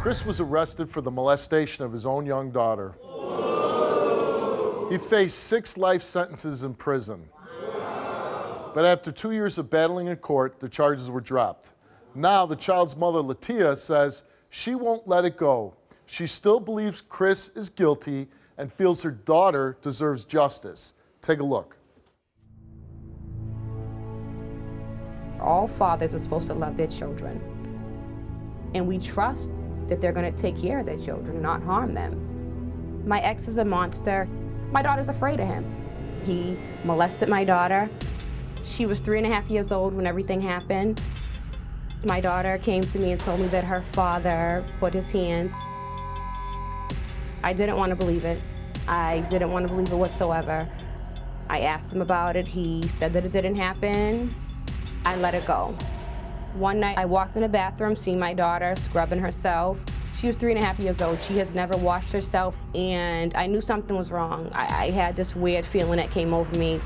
Chris was arrested for the molestation of his own young daughter. He faced 6 life sentences in prison. But after 2 years of battling in court, the charges were dropped. Now, the child's mother, Latia, says she won't let it go. She still believes Chris is guilty and feels her daughter deserves justice. Take a look. All fathers are supposed to love their children. And we trust that they're going to take care of their children, not harm them. My ex is a monster. My daughter's afraid of him. He molested my daughter. She was 3.5 years old when everything happened. My daughter came to me and told me that her father put his hands. I didn't want to believe it. I didn't want to believe it whatsoever. I asked him about it. He said that it didn't happen. I let it go. One night, I walked in the bathroom, seeing my daughter scrubbing herself. She was 3.5 years old. She has never washed herself, and I knew something was wrong. I had this weird feeling that came over me.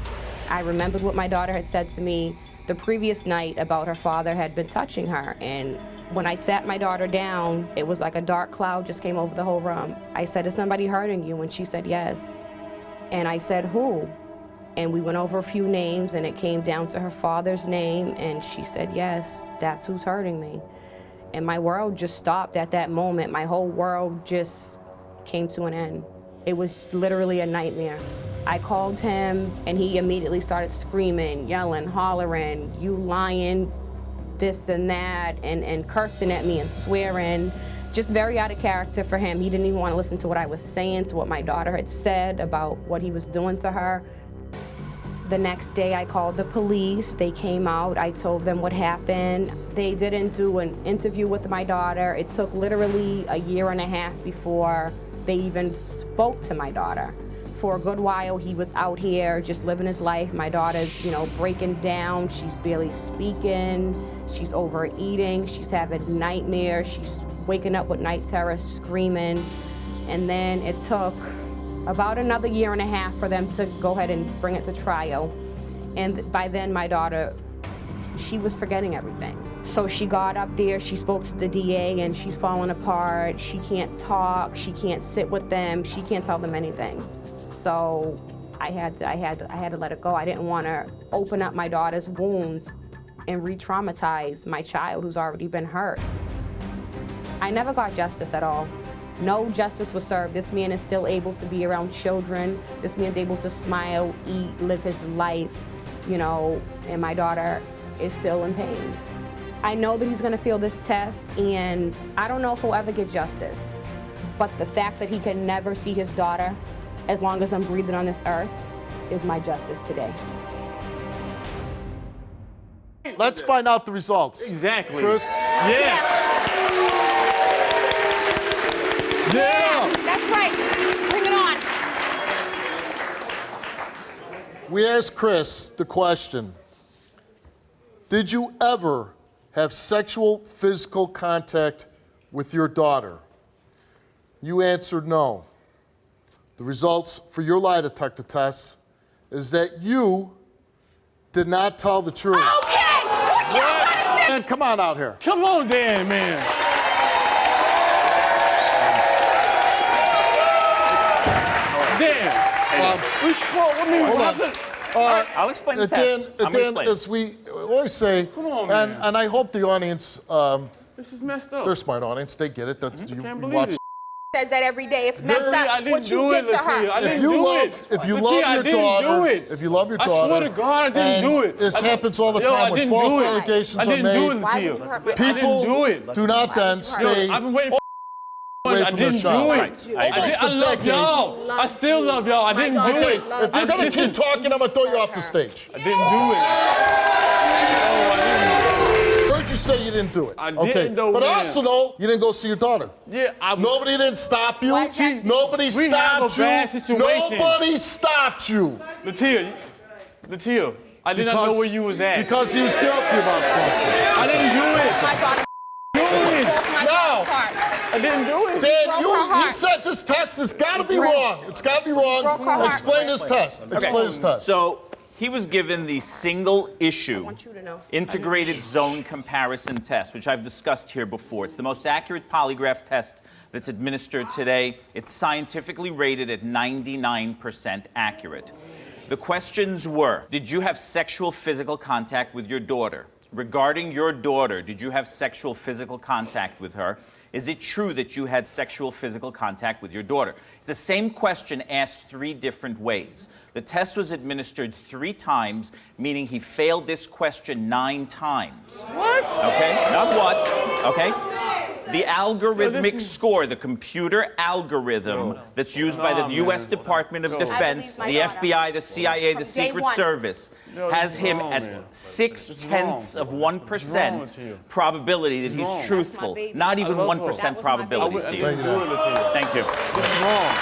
I remembered what my daughter had said to me the previous night about her father had been touching her, and when I sat my daughter down, it was like a dark cloud just came over the whole room. I said, "Is somebody hurting you?" And she said, "Yes." And I said, "Who?" And we went over a few names, and it came down to her father's name, and she said, "Yes, that's who's hurting me." And my world just stopped at that moment. My whole world just came to an end. It was literally a nightmare. I called him, and he immediately started screaming, yelling, hollering, "You lying," this and that, and cursing at me and swearing. Just very out of character for him. He didn't even want to listen to what I was saying, to what my daughter had said about what he was doing to her. The next day, I called the police. They came out. I told them what happened. They didn't do an interview with my daughter. It took literally 1.5 years before they even spoke to my daughter. For a good while, he was out here just living his life. My daughter's, breaking down. She's barely speaking. She's overeating. She's having nightmares. She's waking up with night terrors, screaming. And then it took about another 1.5 years for them to go ahead and bring it to trial. And by then, my daughter, she was forgetting everything. So she got up there, she spoke to the DA, and she's falling apart. She can't talk, she can't sit with them, she can't tell them anything. So I had to let it go. I didn't want to open up my daughter's wounds and re-traumatize my child who's already been hurt. I never got justice at all. No justice was served. This man is still able to be around children. This man's able to smile, eat, live his life, and my daughter is still in pain. I know that he's gonna fail this test, and I don't know if he'll ever get justice. But the fact that he can never see his daughter as long as I'm breathing on this earth is my justice today. Let's find out the results. Exactly. Chris? Yeah. Yeah. That's right. Bring it on. We asked Chris the question, did you ever have sexual physical contact with your daughter? You answered no. The results for your lie detector test is that you did not tell the truth. Okay! What you gotta say? Man, come on out here. Come on, Dan, man. Dan, we spoke. I'll explain the test. I'm gonna explain. As we always say, Come on, man. and I hope the audience, This is messed up. they're a smart audience, they get it. That's, I you can't watch. believe it. Says that every day. It's messed I up didn't what you do did it, to Latia. her. I didn't If you do love, it. if you Latia, love I your didn't daughter, do it. if you love your I daughter, swear to God, I didn't and do it. This happens all the Yo, time I when didn't false do it. allegations I are didn't do made. it, Why would you hurt my Latia. I People didn't do it. do not then you stay I've been waiting. away I from the didn't shot. do it. Almost I a love decade. y'all. I still love y'all. I didn't do Okay, it. if you're gonna keep talking, I'm gonna throw you off the stage. I didn't do it. Oh, I didn't. Heard you say you didn't do it. I didn't, okay, though, but man. also though, you didn't go see your daughter. Yeah, Nobody didn't stop you. Why is that- Nobody We have a stopped bad you. situation. Nobody stopped you. Latia, I did not know where you was at. Because he was guilty about something. I didn't do it. My daughter Do it. broke my daughter's heart. I didn't do it. Dan, broke you, her heart. he said this test has got to be Chris, wrong. It's got to be wrong. broke her heart. Explain this test. Explain this test. So He was given the single issue want you to know. integrated zone comparison test, which I've discussed here before. It's the most accurate polygraph test that's administered today. It's scientifically rated at 99% accurate. The questions were, did you have sexual physical contact with your daughter? Regarding your daughter, did you have sexual physical contact with her? Is it true that you had sexual physical contact with your daughter? It's the same question asked 3 different ways. The test was administered 3 times, meaning he failed this question 9 times. What? Okay? Not what, okay? The algorithmic score, the computer algorithm that's used by the U.S. Department of Defense, the FBI, the CIA, the Secret Service, has him at 0.6% probability that he's truthful. Not even 1% probability, Steve. Thank you. Thank you. What's wrong?